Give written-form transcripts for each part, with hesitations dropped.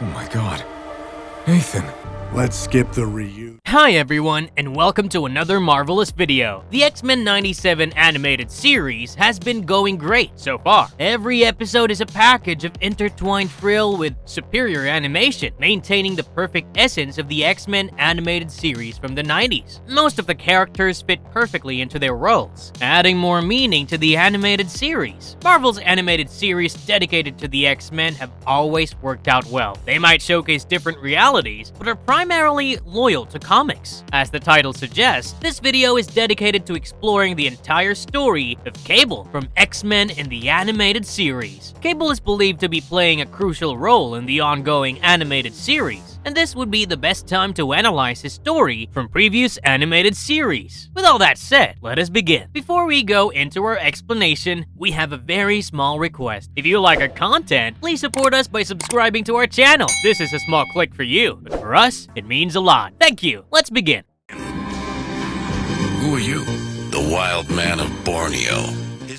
Oh my god. Nathan. Let's skip the reunion. Hi everyone, and welcome to another Marvelous video. The X-Men 97 animated series has been going great so far. Every episode is a package of intertwined thrill with superior animation, maintaining the perfect essence of the X-Men animated series from the 90s. Most of the characters fit perfectly into their roles, adding more meaning to the animated series. Marvel's animated series dedicated to the X-Men have always worked out well. They might showcase different realities, but are primarily loyal to comics. As the title suggests, this video is dedicated to exploring the entire story of Cable from X-Men in the animated series. Cable is believed to be playing a crucial role in the ongoing animated series, and this would be the best time to analyze his story from previous animated series. With all that said, let us begin. Before we go into our explanation, we have a very small request. If you like our content, please support us by subscribing to our channel. This is a small click for you, but for us, it means a lot. Thank you. Let's begin. Who are you? The Wild Man of Borneo.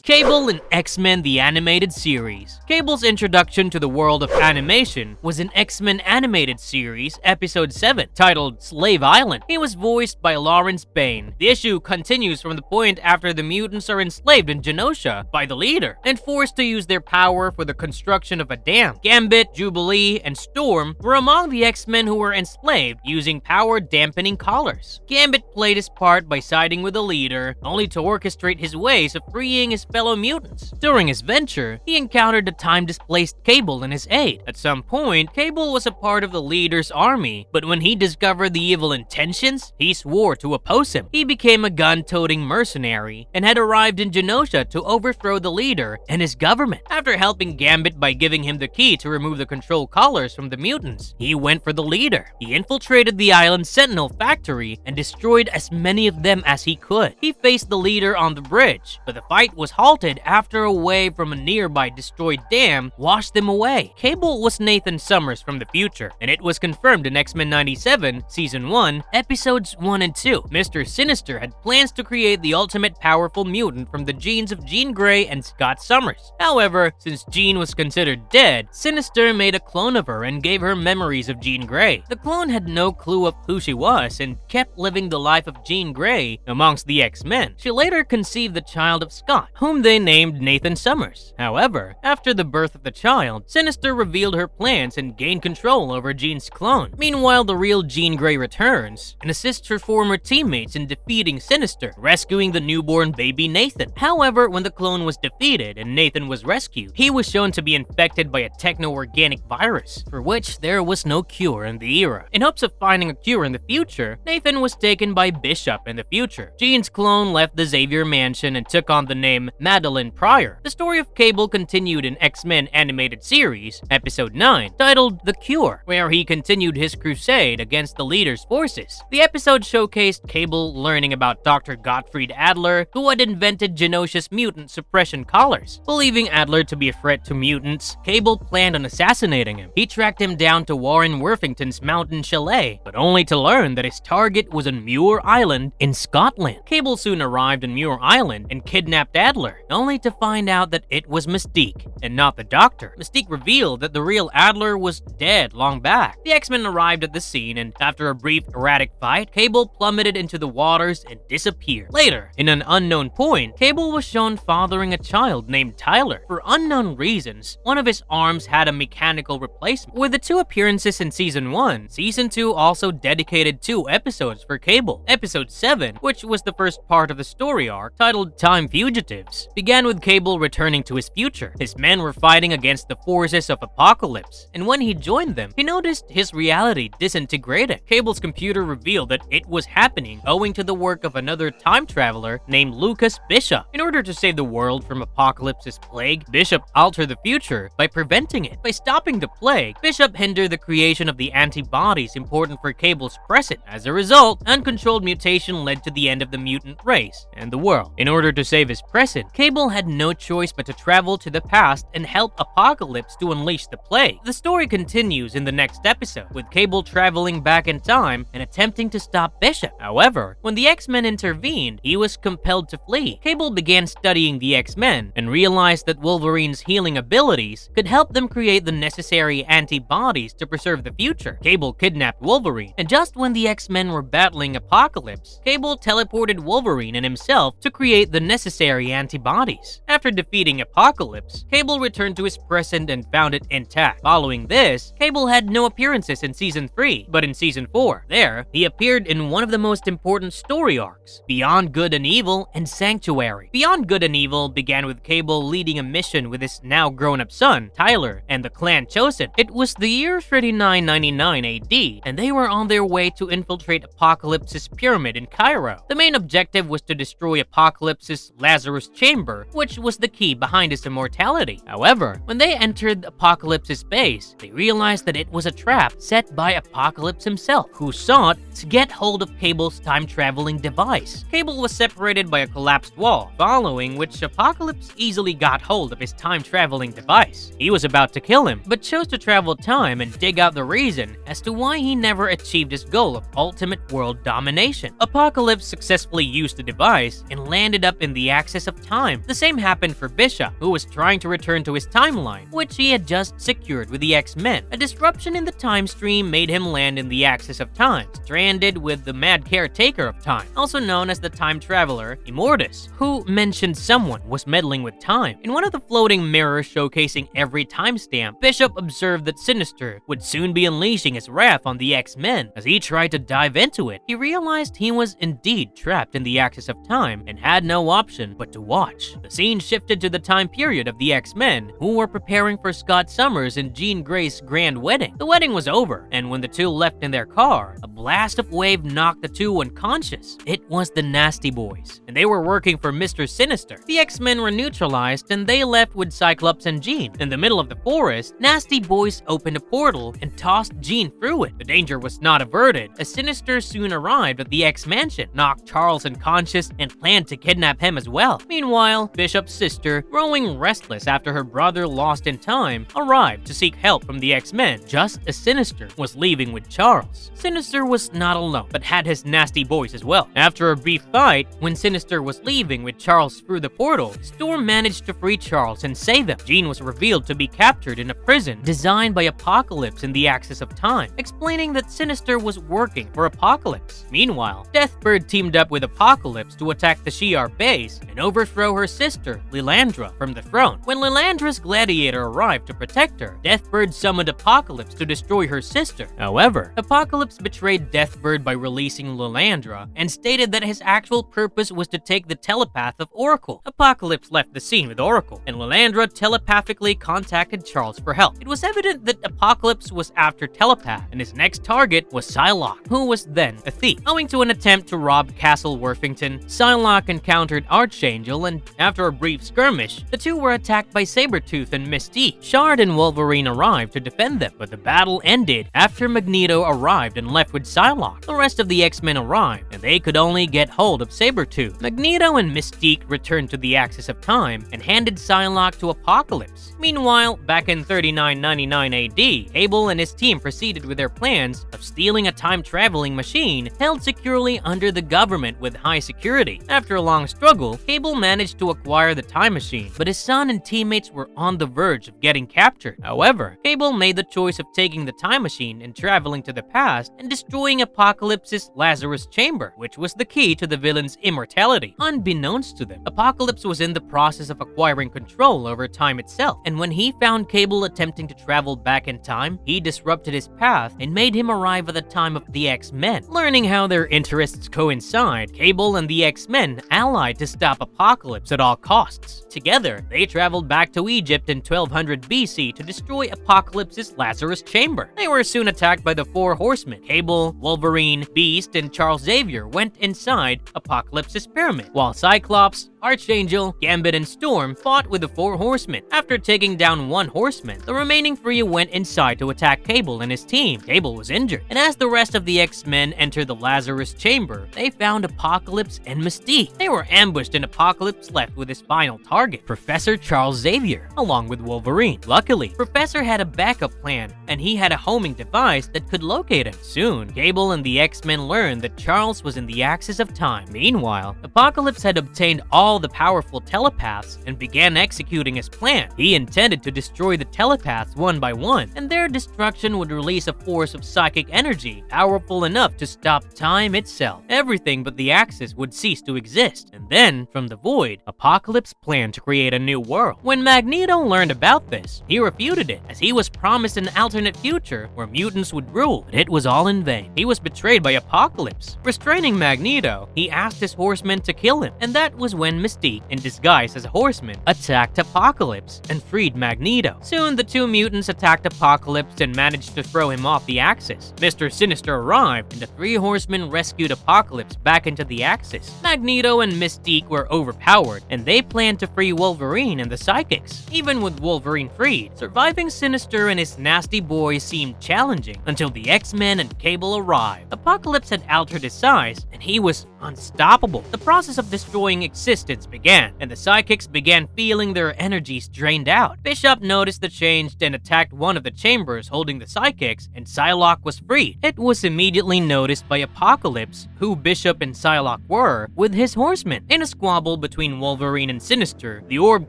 Cable in X-Men the Animated Series. Cable's introduction to the world of animation was in X-Men Animated Series Episode 7, titled Slave Island. He was voiced by Lawrence Bain. The issue continues from the point after the mutants are enslaved in Genosha by the leader and forced to use their power for the construction of a dam. Gambit, Jubilee, and Storm were among the X-Men who were enslaved using power-dampening collars. Gambit played his part by siding with the leader, only to orchestrate his ways of freeing his fellow mutants. During his venture, he encountered a time-displaced Cable in his aid. At some point, Cable was a part of the leader's army, but when he discovered the evil intentions, he swore to oppose him. He became a gun-toting mercenary and had arrived in Genosha to overthrow the leader and his government. After helping Gambit by giving him the key to remove the control collars from the mutants, he went for the leader. He infiltrated the island Sentinel factory and destroyed as many of them as he could. He faced the leader on the bridge, but the fight was halted after a wave from a nearby destroyed dam washed them away. Cable was Nathan Summers from the future, and it was confirmed in X-Men 97, Season 1, Episodes 1 and 2. Mr. Sinister had plans to create the ultimate powerful mutant from the genes of Jean Grey and Scott Summers. However, since Jean was considered dead, Sinister made a clone of her and gave her memories of Jean Grey. The clone had no clue of who she was and kept living the life of Jean Grey amongst the X-Men. She later conceived the child of Scott, whom they named Nathan Summers. However, after the birth of the child, Sinister revealed her plans and gained control over Jean's clone. Meanwhile, the real Jean Grey returns and assists her former teammates in defeating Sinister, rescuing the newborn baby Nathan. However, when the clone was defeated and Nathan was rescued, he was shown to be infected by a techno-organic virus, for which there was no cure in the era. In hopes of finding a cure in the future, Nathan was taken by Bishop in the future. Jean's clone left the Xavier Mansion and took on the name Madeline Pryor. The story of Cable continued in X-Men Animated Series, Episode 9, titled The Cure, where he continued his crusade against the leader's forces. The episode showcased Cable learning about Dr. Gottfried Adler, who had invented Genosha's mutant suppression collars. Believing Adler to be a threat to mutants, Cable planned on assassinating him. He tracked him down to Warren Worthington's mountain chalet, but only to learn that his target was on Muir Island in Scotland. Cable soon arrived on Muir Island and kidnapped Adler, only to find out that it was Mystique, and not the Doctor. Mystique revealed that the real Adler was dead long back. The X-Men arrived at the scene, and after a brief erratic fight, Cable plummeted into the waters and disappeared. Later, in an unknown point, Cable was shown fathering a child named Tyler. For unknown reasons, one of his arms had a mechanical replacement. With the two appearances in Season 1, Season 2 also dedicated 2 episodes for Cable. Episode 7, which was the first part of the story arc, titled Time Fugitives, began with Cable returning to his future. His men were fighting against the forces of Apocalypse, and when he joined them, he noticed his reality disintegrating. Cable's computer revealed that it was happening owing to the work of another time traveler named Lucas Bishop. In order to save the world from Apocalypse's plague, Bishop altered the future by preventing it. By stopping the plague, Bishop hindered the creation of the antibodies important for Cable's present. As a result, uncontrolled mutation led to the end of the mutant race and the world. In order to save his present, Cable had no choice but to travel to the past and help Apocalypse to unleash the plague. The story continues in the next episode, with Cable traveling back in time and attempting to stop Bishop. However, when the X-Men intervened, he was compelled to flee. Cable began studying the X-Men and realized that Wolverine's healing abilities could help them create the necessary antibodies to preserve the future. Cable kidnapped Wolverine, and just when the X-Men were battling Apocalypse, Cable teleported Wolverine and himself to create the necessary antibodies. After defeating Apocalypse, Cable returned to his present and found it intact. Following this, Cable had no appearances in Season 3, but in Season 4, there, he appeared in one of the most important story arcs, Beyond Good and Evil and Sanctuary. Beyond Good and Evil began with Cable leading a mission with his now grown-up son, Tyler, and the clan Chosen. It was the year 3999 AD, and they were on their way to infiltrate Apocalypse's pyramid in Cairo. The main objective was to destroy Apocalypse's Lazarus Chamber, which was the key behind his immortality. However, when they entered Apocalypse's base, they realized that it was a trap set by Apocalypse himself, who sought to get hold of Cable's time-traveling device. Cable was separated by a collapsed wall, following which Apocalypse easily got hold of his time-traveling device. He was about to kill him, but chose to travel time and dig out the reason as to why he never achieved his goal of ultimate world domination. Apocalypse successfully used the device and landed up in the axis of time. The same happened for Bishop, who was trying to return to his timeline, which he had just secured with the X-Men. A disruption in the time stream made him land in the axis of time, stranded with the mad caretaker of time, also known as the time traveler, Immortus, who mentioned someone was meddling with time. In one of the floating mirrors showcasing every timestamp, Bishop observed that Sinister would soon be unleashing his wrath on the X-Men. As he tried to dive into it, he realized he was indeed trapped in the axis of time and had no option but to watch. The scene shifted to the time period of the X-Men, who were preparing for Scott Summers and Jean Grey's grand wedding. The wedding was over, and when the two left in their car, a blast of wave knocked the two unconscious. It was the Nasty Boys, and they were working for Mr. Sinister. The X-Men were neutralized, and they left with Cyclops and Jean. In the middle of the forest, Nasty Boys opened a portal and tossed Jean through it. The danger was not averted, as Sinister soon arrived at the X-Mansion, knocked Charles unconscious, and planned to kidnap him as well. Meanwhile, Bishop's sister, growing restless after her brother lost in time, arrived to seek help from the X-Men, just as Sinister was leaving with Charles. Sinister was not alone, but had his Nasty Boys as well. After a brief fight, when Sinister was leaving with Charles through the portal, Storm managed to free Charles and save him. Jean was revealed to be captured in a prison designed by Apocalypse in the axis of time, explaining that Sinister was working for Apocalypse. Meanwhile, Deathbird teamed up with Apocalypse to attack the Shi'ar base and overthrow her sister, Lilandra, from the throne. When Lilandra's gladiator arrived to protect her, Deathbird summoned Apocalypse to destroy her sister. However, Apocalypse betrayed Deathbird by releasing Lilandra and stated that his actual purpose was to take the telepath of Oracle. Apocalypse left the scene with Oracle, and Lilandra telepathically contacted Charles for help. It was evident that Apocalypse was after Telepath, and his next target was Psylocke, who was then a thief. Owing to an attempt to rob Castle Worthington, Psylocke encountered Archangel, and after a brief skirmish, the two were attacked by Sabretooth and Mystique. Shard and Wolverine arrived to defend them, but the battle ended after Magneto arrived and left with Psylocke. The rest of the X-Men arrived, and they could only get hold of Sabretooth. Magneto and Mystique returned to the axis of time and handed Psylocke to Apocalypse. Meanwhile, back in 3999 AD, Cable and his team proceeded with their plans of stealing a time-traveling machine held securely under the government with high security. After a long struggle, Cable managed to acquire the time machine, but his son and teammates were on the verge of getting captured. However, Cable made the choice of taking the time machine and traveling to the past and destroying Apocalypse's Lazarus Chamber, which was the key to the villain's immortality. Unbeknownst to them, Apocalypse was in the process of acquiring control over time itself, and when he found Cable attempting to travel back in time, he disrupted his path and made him arrive at the time of the X-Men. Learning how their interests coincide, Cable and the X-Men allied to stop Apocalypse at all costs. Together, they traveled back to Egypt in 1200 BC to destroy Apocalypse's Lazarus Chamber. They were soon attacked by the Four Horsemen. Cable, Wolverine, Beast, and Charles Xavier went inside Apocalypse's pyramid, while Cyclops, Archangel, Gambit, and Storm fought with the 4 horsemen. After taking down 1 horseman, the remaining 3 went inside to attack Cable and his team. Cable was injured, and as the rest of the X-Men entered the Lazarus Chamber, they found Apocalypse and Mystique. They were ambushed, and Apocalypse left with his final target, Professor Charles Xavier, along with Wolverine. Luckily, Professor had a backup plan, and he had a homing device that could locate him. Soon, Cable and the X-Men learned that Charles was in the axis of time. Meanwhile, Apocalypse had obtained all the powerful telepaths and began executing his plan. He intended to destroy the telepaths one by one, and their destruction would release a force of psychic energy powerful enough to stop time itself. Everything but the axis would cease to exist, and then, from the void, Apocalypse planned to create a new world. When Magneto learned about this, he refuted it, as he was promised an alternate future where mutants would rule, but it was all in vain. He was betrayed by Apocalypse. Restraining Magneto, he asked his horsemen to kill him, and that was when Mystique, in disguise as a horseman, attacked Apocalypse and freed Magneto. Soon, the 2 mutants attacked Apocalypse and managed to throw him off the axis. Mr. Sinister arrived, and the 3 horsemen rescued Apocalypse back into the axis. Magneto and Mystique were overpowered, and they planned to free Wolverine and the Psychics. Even with Wolverine freed, surviving Sinister and his nasty boys seemed challenging until the X-Men and Cable arrived. Apocalypse had altered his size, and he was unstoppable. The process of destroying existence began, and the Psychics began feeling their energies drained out. Bishop noticed the change and attacked one of the chambers holding the Psychics, and Psylocke was freed. It was immediately noticed by Apocalypse who Bishop and Psylocke were with his horsemen. In a squabble between Wolverine and Sinister, the orb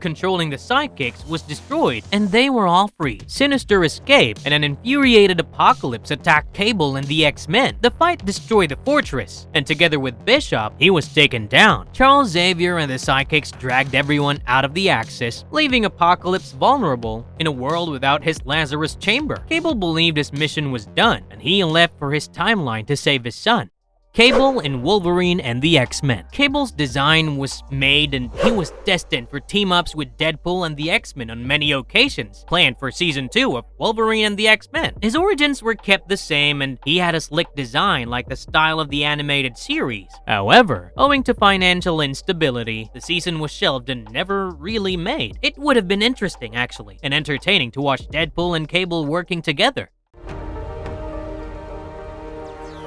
controlling the Psychics was destroyed, and they were all freed. Sinister escaped, and an infuriated Apocalypse attacked Cable and the X-Men. The fight destroyed the fortress, and together with Bishop, he was taken down. Charles Xavier and the Psychics dragged everyone out of the Axis, leaving Apocalypse vulnerable in a world without his Lazarus Chamber. Cable believed his mission was done, and he left for his timeline to save his son. Cable and Wolverine and the X-Men. Cable's design was made, and he was destined for team-ups with Deadpool and the X-Men on many occasions, planned for Season 2 of Wolverine and the X-Men. His origins were kept the same, and he had a slick design like the style of the animated series. However, owing to financial instability, the season was shelved and never really made. It would have been interesting, actually, and entertaining to watch Deadpool and Cable working together.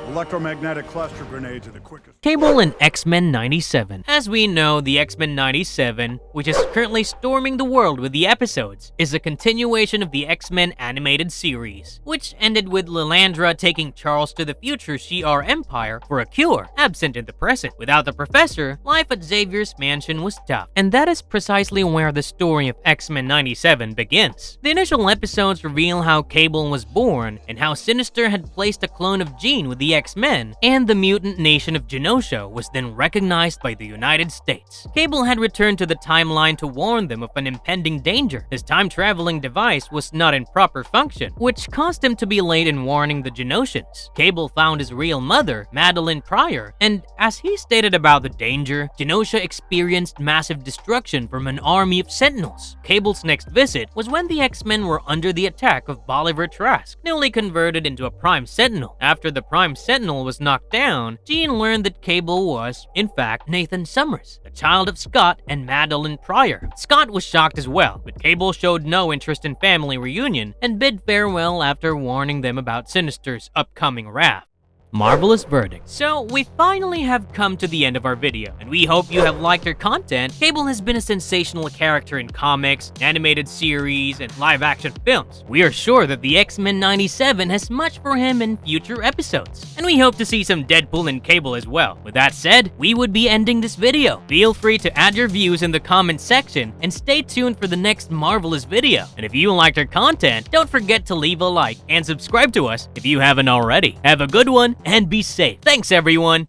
Electromagnetic cluster grenades are the quickest. Cable and X-Men 97. As we know, the X-Men 97, which is currently storming the world with the episodes, is a continuation of the X-Men animated series, which ended with Lilandra taking Charles to the future Shi'ar Empire for a cure, absent in the present. Without the Professor, life at Xavier's mansion was tough, and that is precisely where the story of X-Men 97 begins. The initial episodes reveal how Cable was born, and how Sinister had placed a clone of Jean with the X-Men, and the mutant nation of Genosha was then recognized by the United States. Cable had returned to the timeline to warn them of an impending danger. His time-traveling device was not in proper function, which caused him to be late in warning the Genoshans. Cable found his real mother, Madeline Pryor, and as he stated about the danger, Genosha experienced massive destruction from an army of Sentinels. Cable's next visit was when the X-Men were under the attack of Bolivar Trask, newly converted into a Prime Sentinel. After the Prime Sentinel was knocked down, Jean learned that Cable was, in fact, Nathan Summers, the child of Scott and Madeline Pryor. Scott was shocked as well, but Cable showed no interest in family reunion and bid farewell after warning them about Sinister's upcoming wrath. Marvelous verdict. So, we finally have come to the end of our video, and we hope you have liked our content. Cable has been a sensational character in comics, animated series, and live-action films. We are sure that the X-Men 97 has much for him in future episodes, and we hope to see some Deadpool and Cable as well. With that said, we would be ending this video. Feel free to add your views in the comment section, and stay tuned for the next Marvelous video. And if you liked our content, don't forget to leave a like and subscribe to us if you haven't already. Have a good one, and be safe. Thanks, everyone.